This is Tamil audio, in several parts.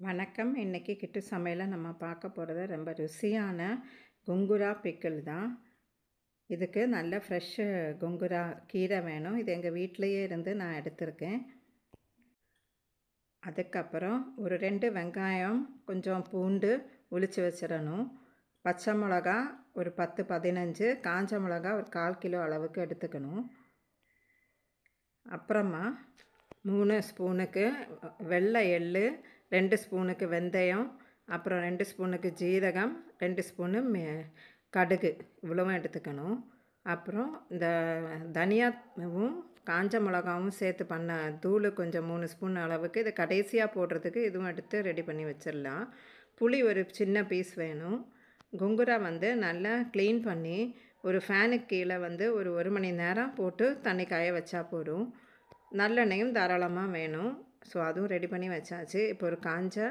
வணக்கம். இன்னைக்கு கிட்டு சமையல நம்ம பார்க்க போறது ரொம்ப ருசியான கொங்குரா பிக்கிள் தான். இதுக்கு நல்ல ஃப்ரெஷ்ஷு கொங்குரா கீரை வேணும். இது எங்கள் வீட்டிலையே இருந்து நான் எடுத்திருக்கேன். அதுக்கப்புறம் ஒரு 2 வெங்காயம், கொஞ்சம் பூண்டு உளிச்சு வச்சிடணும். பச்சை மிளகா ஒரு 10, 15, காஞ்ச மிளகா ஒரு 1/4 கிலோ அளவுக்கு எடுத்துக்கணும். அப்புறமா 3 ஸ்பூனுக்கு வெள்ளை எள்ளு, 2 ஸ்பூனுக்கு வெந்தயம், அப்புறம் 2 ஸ்பூனுக்கு ஜீரகம், 2 ஸ்பூனு கடுகு இவ்வளவும் எடுத்துக்கணும். அப்புறம் இந்த தனியாவும் காஞ்ச மிளகாவும் சேர்த்து பண்ண தூள் கொஞ்சம் 3 ஸ்பூன் அளவுக்கு இதை கடைசியாக போடுறதுக்கு இதுவும் எடுத்து ரெடி பண்ணி வச்சிடலாம். புளி ஒரு சின்ன பீஸ் வேணும். கொங்குரா நல்லா க்ளீன் பண்ணி ஒரு ஃபேனுக்கு கீழே ஒரு 1 மணி நேரம் போட்டு தண்ணி காய வச்சா போதும். நல்லெண்ணெயும் தாராளமாக வேணும். ஸோ அதுவும் ரெடி பண்ணி வச்சாச்சு. இப்போ ஒரு காஞ்ச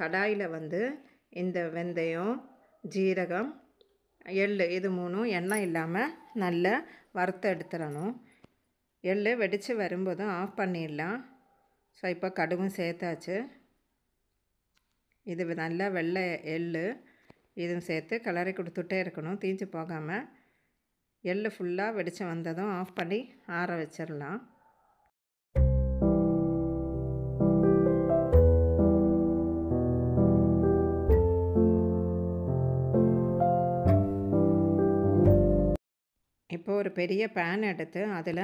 கடாயில் இந்த வெந்தயம், ஜீரகம், எள்ளு இது 3ம் எண்ணெய் இல்லாமல் நல்லா வறுத்து எடுத்துடணும். எள்ளு வெடித்து வரும்போதும் ஆஃப் பண்ணிடலாம். ஸோ இப்போ கடுகும் சேர்த்தாச்சு. இது நல்லா வெள்ளை எள்ளு இதுவும் சேர்த்து கிளறி கொடுத்துட்டே இருக்கணும், தீஞ்சு போகாமல். எள்ளு ஃபுல்லாக வெடித்து வந்ததும் ஆஃப் பண்ணி ஆற வச்சிடலாம். இப்போ ஒரு பெரிய பேன் எடுத்து அதில்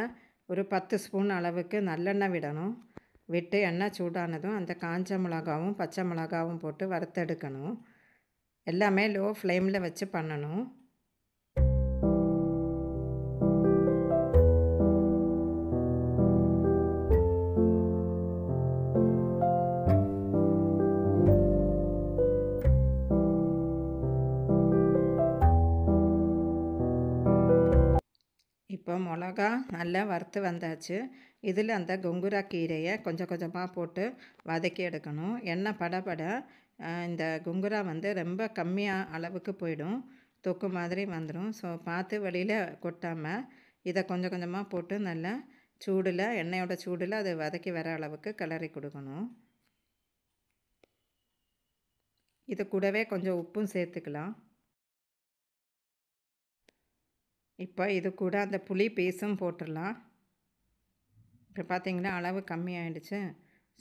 ஒரு 10 ஸ்பூன் அளவுக்கு நல்லெண்ணெய் விடணும். விட்டு எண்ணெய் சூடானதும் அந்த காஞ்ச மிளகாவும் பச்சை மிளகாவும் போட்டு வறுத்தெடுக்கணும். எல்லாமே லோ ஃப்ளேமில் வச்சு பண்ணணும். இப்போ மிளகா நல்லா வறுத்து வந்தாச்சு. இதில் அந்த கொங்குரா கீரையை கொஞ்சம் கொஞ்சமாக போட்டு வதக்கி எடுக்கணும். எண்ணெய் படபட இந்த கொங்குரா ரொம்ப கம்மியாக அளவுக்கு போயிடும், தொக்கு மாதிரி வந்துடும். ஸோ பார்த்து வெளியில் கொட்டாமல் இதை கொஞ்சம் கொஞ்சமாக போட்டு நல்லா சூடில், எண்ணெயோட சூடில் அது வதக்கி வர அளவுக்கு கிளறி கொடுக்கணும். இது கூடவே கொஞ்சம் உப்பும் சேர்த்துக்கலாம். இப்போ இது கூட அந்த புளி பீஸும் போட்டுடலாம். இப்போ பார்த்திங்கன்னா அளவு கம்மியாயிடுச்சு.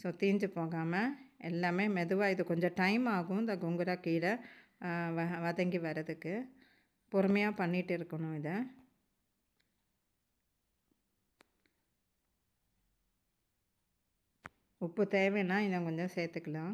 ஸோ தீஞ்சு போகாமல் எல்லாமே மெதுவாக, இது கொஞ்சம் டைம் ஆகும் இந்த கொங்குரா கீரை வதங்கி வர்றதுக்கு. பொறுமையாக பண்ணிகிட்டு இருக்கணும். இதை உப்பு தேவைன்னா இன்னும் கொஞ்சம் சேர்த்துக்கலாம்.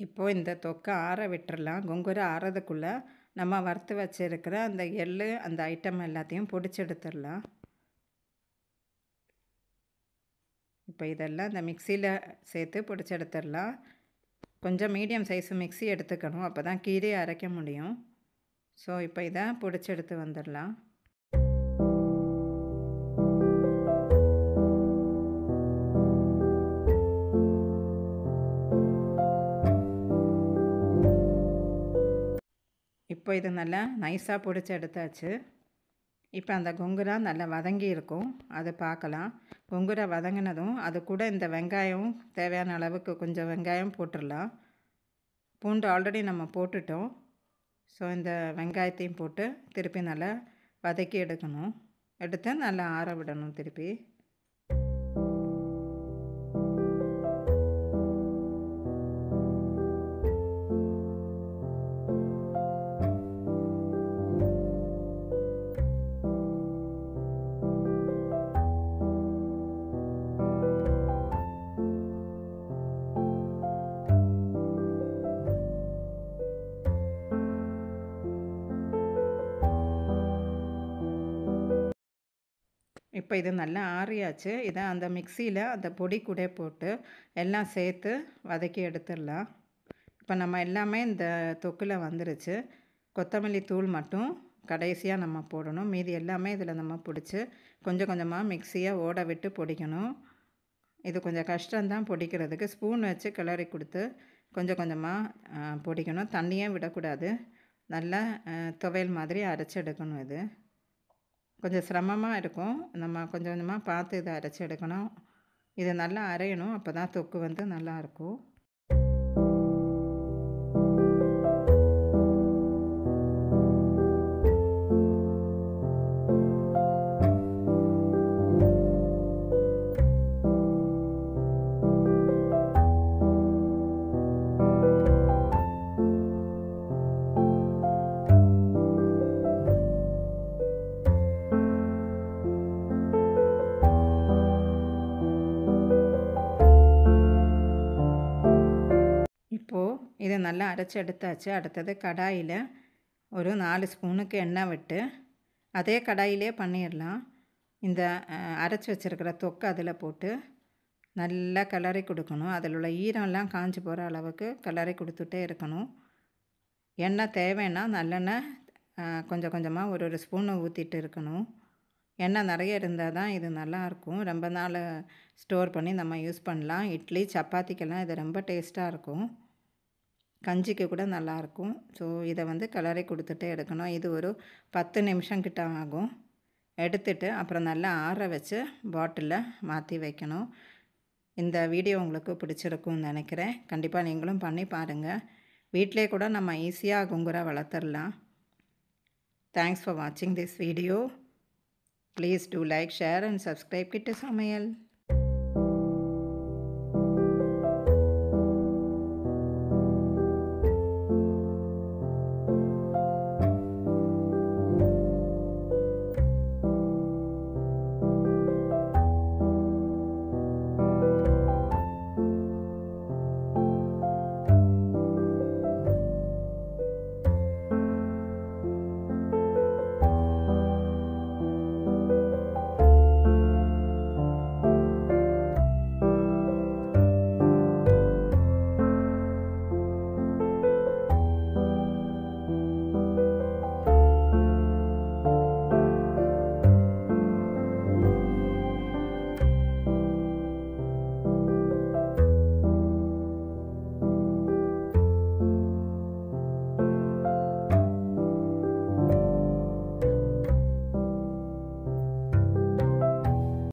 இப்போது இந்த தொக்கை ஆற விட்டுறலாம். கொங்குரா ஆறதுக்குள்ளே நம்ம வறுத்து வச்சுருக்கிற அந்த எள்ளு அந்த ஐட்டம் எல்லாத்தையும் பொடிச்சு எடுத்துடலாம். இப்போ இதெல்லாம் இந்த மிக்சியில் சேர்த்து பொடிச்சு எடுத்துடலாம். கொஞ்சம் மீடியம் சைஸு மிக்ஸி எடுத்துக்கணும், அப்போ தான் கீரையை அரைக்க முடியும். ஸோ இப்போ இதை பொடிச்சு எடுத்து வந்துடலாம். இப்போ இது நல்லா நைஸாக பொடிச்சு எடுத்தாச்சு. இப்போ அந்த கொங்குரா நல்லா வதங்கி இருக்கும், அதை பார்க்கலாம். கொங்குரா வதங்கினதும் அது கூட இந்த வெங்காயம் தேவையான அளவுக்கு கொஞ்சம் வெங்காயம் போட்டுடலாம். பூண்டு ஆல்ரெடி நம்ம போட்டுட்டோம். ஸோ இந்த வெங்காயத்தையும் போட்டு திருப்பி நல்லா வதக்கி எடுக்கணும். எடுத்து நல்லா ஆற விடணும் திருப்பி. இப்போ இது நல்லா ஆறியாச்சு. இதை அந்த மிக்சியில் அந்த பொடி கூட போட்டு எல்லாம் சேர்த்து வதக்கி எடுத்துடலாம். இப்போ நம்ம எல்லாமே இந்த தொக்கில் வந்துருச்சு. கொத்தமல்லி தூள் மட்டும் கடைசியாக நம்ம போடணும். மீதி எல்லாமே இதில் நம்ம பிடிச்சி கொஞ்சம் கொஞ்சமாக மிக்ஸியை ஓட விட்டு பொடிக்கணும். இது கொஞ்சம் கஷ்டம்தான் பொடிக்கிறதுக்கு. ஸ்பூன் வச்சு கிளறி கொடுத்து கொஞ்சம் கொஞ்சமாக பொடிக்கணும். தண்ணியே விடக்கூடாது. நல்லா துவையல் மாதிரி அரைச்சி எடுக்கணும். இது கொஞ்சம் சிரமமாக இருக்கும். நம்ம கொஞ்சம் கொஞ்சமாக பார்த்து இதை அரைச்சி எடுக்கணும். இதை நல்லா அரையணும். அப்போ தான் தொக்கு வந்து நல்லாயிருக்கும். இப்போது இதை நல்லா அரைச்சி எடுத்தாச்சு. அடுத்தது கடாயில் ஒரு 4 ஸ்பூனுக்கு எண்ணெய் விட்டு அதே கடாயிலே பண்ணிடலாம். இந்த அரைச்சி வச்சுருக்கிற தொக்கு அதில் போட்டு நல்லா கிளறி கொடுக்கணும். அதில் உள்ள ஈரம்லாம் காஞ்சி போகிற அளவுக்கு கிளறி கொடுத்துட்டே இருக்கணும். எண்ணெய் தேவைன்னா நல்லெண்ணெய் கொஞ்சம் கொஞ்சமாக ஒரு ஸ்பூனை ஊற்றிட்டு இருக்கணும். எண்ணெய் நிறைய இருந்தால் தான் இது நல்லாயிருக்கும். ரொம்ப நாள் ஸ்டோர் பண்ணி நம்ம யூஸ் பண்ணலாம். இட்லி சப்பாத்திக்கெல்லாம் இது ரொம்ப டேஸ்ட்டாக இருக்கும். கஞ்சிக்கு கூட நல்லாயிருக்கும். ஸோ இதை வந்து கிளறி கொடுத்துட்டே எடுக்கணும். இது ஒரு 10 நிமிஷம் கிட்ட ஆகும். எடுத்துட்டு அப்புறம் நல்லா ஆற வச்சு பாட்டிலில் மாற்றி வைக்கணும். இந்த வீடியோ உங்களுக்கு பிடிச்சிருக்கும்னு நினைக்கிறேன். கண்டிப்பாக நீங்களும் பண்ணி பாருங்கள். வீட்டிலே கூட நம்ம ஈஸியாக குங்குரா வளர்த்துடலாம். தேங்க்ஸ் ஃபார் வாட்சிங் this video. Please do like, share and subscribe Kittu சமையல்.